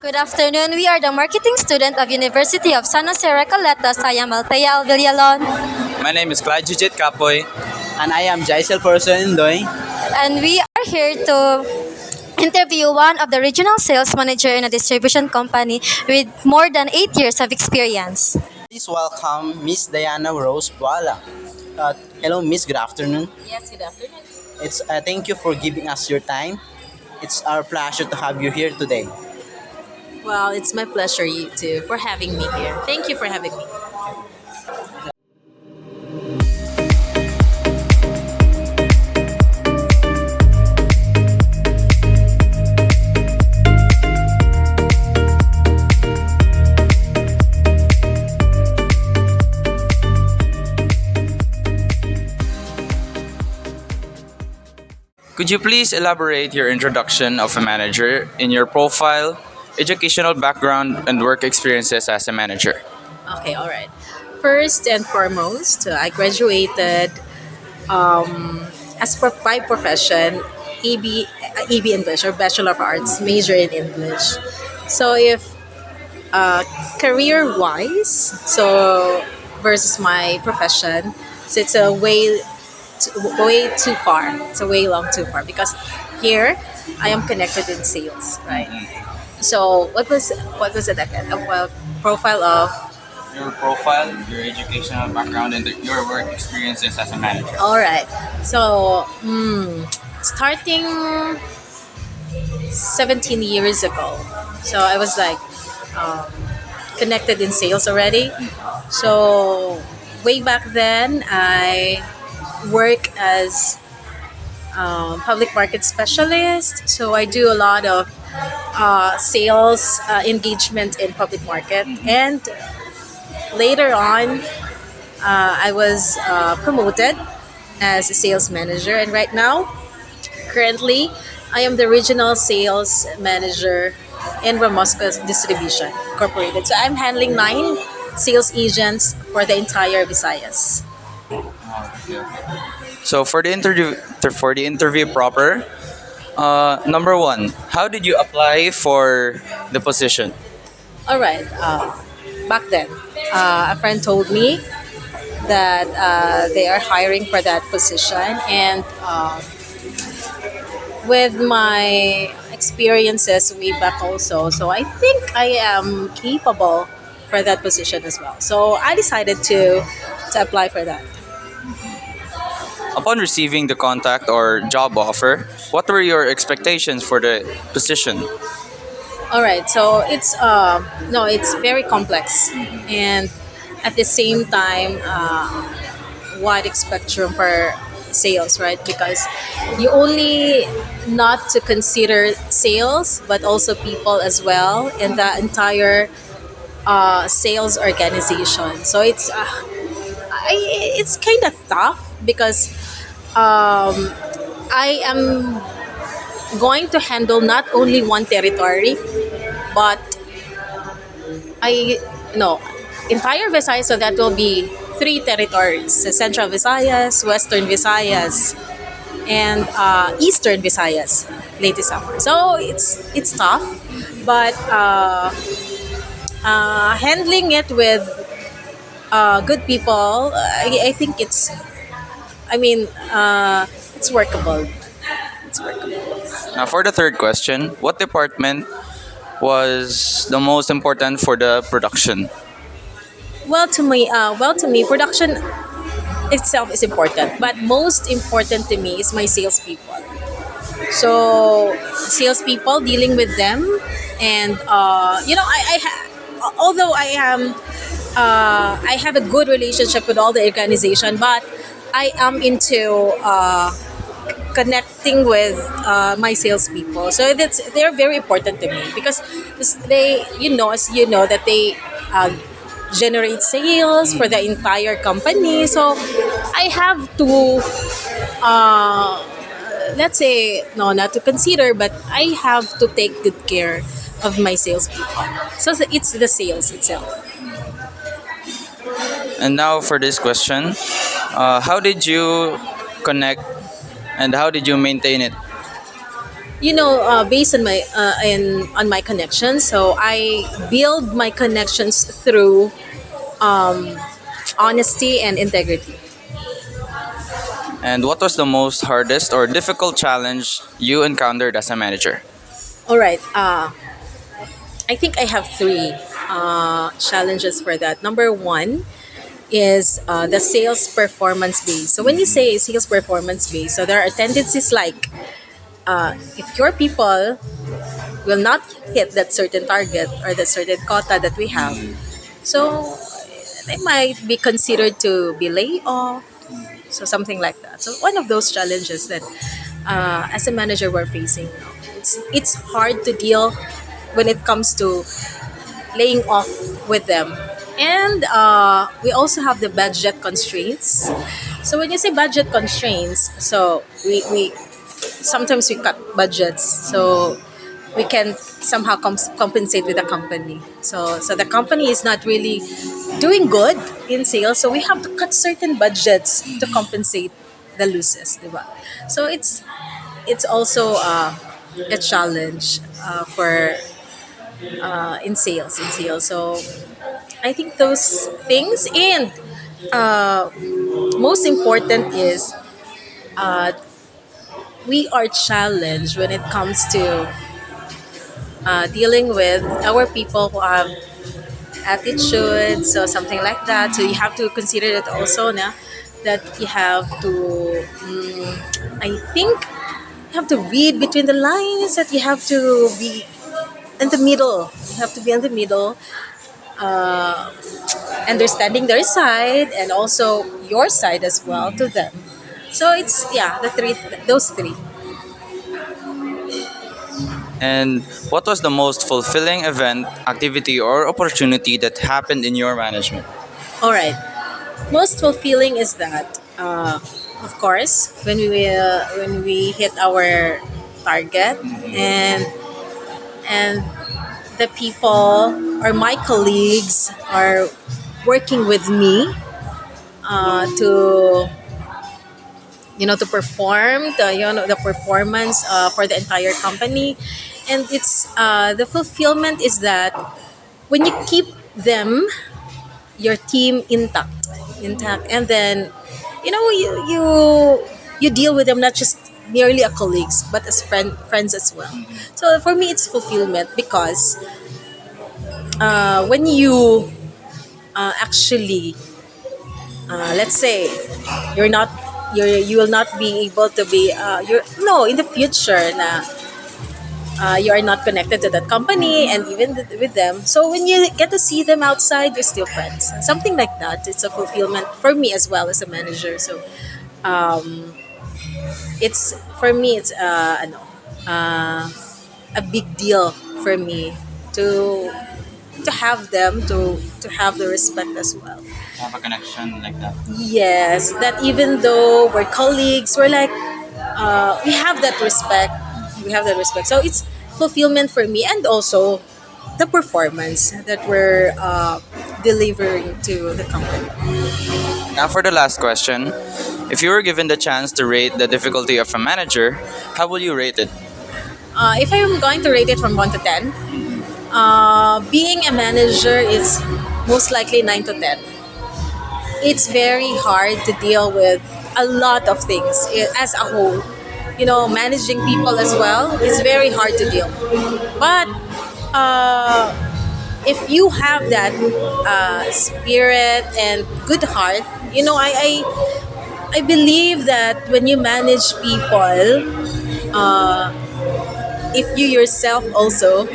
Good afternoon. We are the marketing student of University of San Jose Recoletos. I am Althea Alvillalon, My name is Clyde Jujit Kapoy. And I am Jaisel Person Indoy. and we are here to interview one of the regional sales manager in a distribution company with more than 8 years of experience. Please welcome Miss Diana Rose Buala. Hello, Miss. Good afternoon. Yes, good afternoon. It's thank you for giving us your time. It's our pleasure to have you here today. Well, it's my pleasure, you too, for having me here. Thank you for having me. Could you please elaborate your introduction of a manager in your profile, educational background, and work experiences as a manager? Okay, all right. First and foremost, I graduated by profession EB English or Bachelor of Arts, major in English. So if career wise, so versus my profession, so it's a way too far. It's a way long too far because here I am connected in sales, right? So what was it again? A profile of Your profile, your educational background, and your work experiences as a manager. all right. So starting 17 years ago, so I was like um, connected in sales already. So way back then, I work as public market specialist. So I do a lot of sales engagement in public market, and later on, I was promoted as a sales manager, and right now, currently, I am the regional sales manager in Ramosca Distribution Incorporated. So I'm handling 9 sales agents for the entire Visayas. So for the interview proper, number one, how did you apply for the position? All right. Back then, a friend told me that they are hiring for that position, and with my experiences way back also, so I think I am capable for that position as well. So I decided to apply for that. Upon receiving the contact or job offer, what were your expectations for the position? All right, so it's no, it's very complex, and at the same time, wide spectrum for sales, right? Because you only not to consider sales, but also people as well, and the entire sales organization. So it's kind of tough because I am going to handle not only one territory, but I no entire Visayas. So that will be 3 territories: so Central Visayas, Western Visayas, and Eastern Visayas. Late summer, so it's tough, but handling it with good people, I think it's. I mean, it's workable. It's workable. Now, for the third question, what department was the most important for the production? Well, to me, production itself is important, but most important to me is my salespeople. So, salespeople, dealing with them, and although I have a good relationship with all the organization, but I am into connecting with my salespeople. So they're very important to me because they, as you know, that they generate sales for the entire company. So I have to, let's say, no, not to consider, but I have to take good care of my salespeople. So it's the sales itself. And now for this question, how did you connect and how did you maintain it? based on my connections. So I build my connections through honesty and integrity. And what was the most hardest or difficult challenge you encountered as a manager? All right. I think I have three challenges for that. Number one is the sales performance base. So when you say sales performance base, so there are tendencies like if your people will not hit that certain target or that certain quota that we have, so they might be considered to be laid off. So something like that. So one of those challenges that as a manager we're facing now. It's hard to deal when it comes to laying off with them. And we also have the budget constraints. So when you say budget constraints, so we sometimes we cut budgets so we can somehow compensate with the company. So the company is not really doing good in sales, so we have to cut certain budgets to compensate the losses, diba? So it's also a challenge for in sales. So I think those things, and uh, most important is uh, we are challenged when it comes to dealing with our people who have attitudes or something like that. So you have to consider that also, na, that you have to, I think, you have to read between the lines, that you have to be in the middle. You have to be in the middle, uh, understanding their side and also your side as well to them. So it's, yeah, those three. And what was the most fulfilling event, activity, or opportunity that happened in your management? All right. Most fulfilling is that, of course, when we hit our target, and the people or my colleagues are working with me to to perform the performance for the entire company. And it's the fulfillment is that when you keep them, your team intact, and then you deal with them not just merely as colleagues but as friends as well. So for me it's fulfillment because when you actually let's say you're not you will not be able to be you're no in the future na you are not connected to that company and even with them. So when you get to see them outside, you're still friends. Something like that. It's a fulfillment for me as well as a manager. So um, it's for me. It's a big deal for me to to have them to have the respect as well. Have a connection like that. Yes, that even though we're colleagues, we're like we have that respect. We have that respect. So it's fulfillment for me, and also the performance that we're delivering to the company. Now, for the last question, if you were given the chance to rate the difficulty of a manager, how will you rate it? If I'm going to rate it from 1 to 10, being a manager is most likely 9 to 10. It's very hard to deal with a lot of things as a whole. Managing people as well is very hard to deal. But uh, if you have that spirit and good heart, I believe that when you manage people, if you yourself also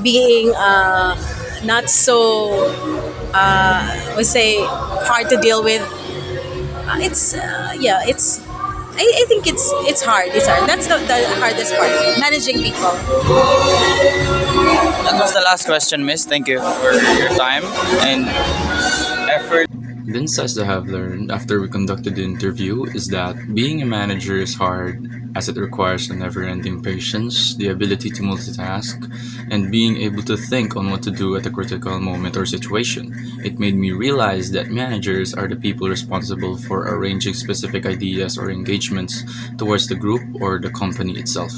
being not so we say hard to deal with, it's yeah, I think it's hard. It's hard. That's the hardest part, managing people. That was the last question, Miss. Thank you for your time and effort. The insights that I have learned after we conducted the interview is that being a manager is hard as it requires a never ending patience, the ability to multitask, and being able to think on what to do at a critical moment or situation. It made me realize that managers are the people responsible for arranging specific ideas or engagements towards the group or the company itself.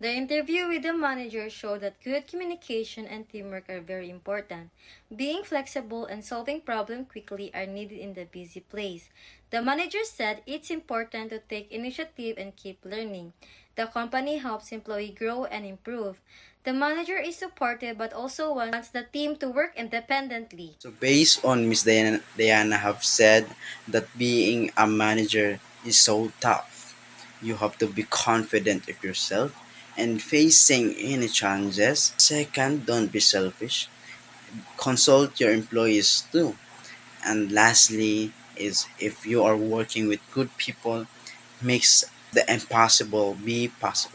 The interview with the manager showed that good communication and teamwork are very important. Being flexible and solving problems quickly are needed in the busy place. The manager said it's important to take initiative and keep learning. The company helps employees grow and improve. The manager is supportive but also wants the team to work independently. So based on Miss Diana have said that being a manager is so tough. You have to be confident of yourself and facing any challenges. Second, don't be selfish. Consult your employees too. And lastly is if you are working with good people, makes the impossible be possible.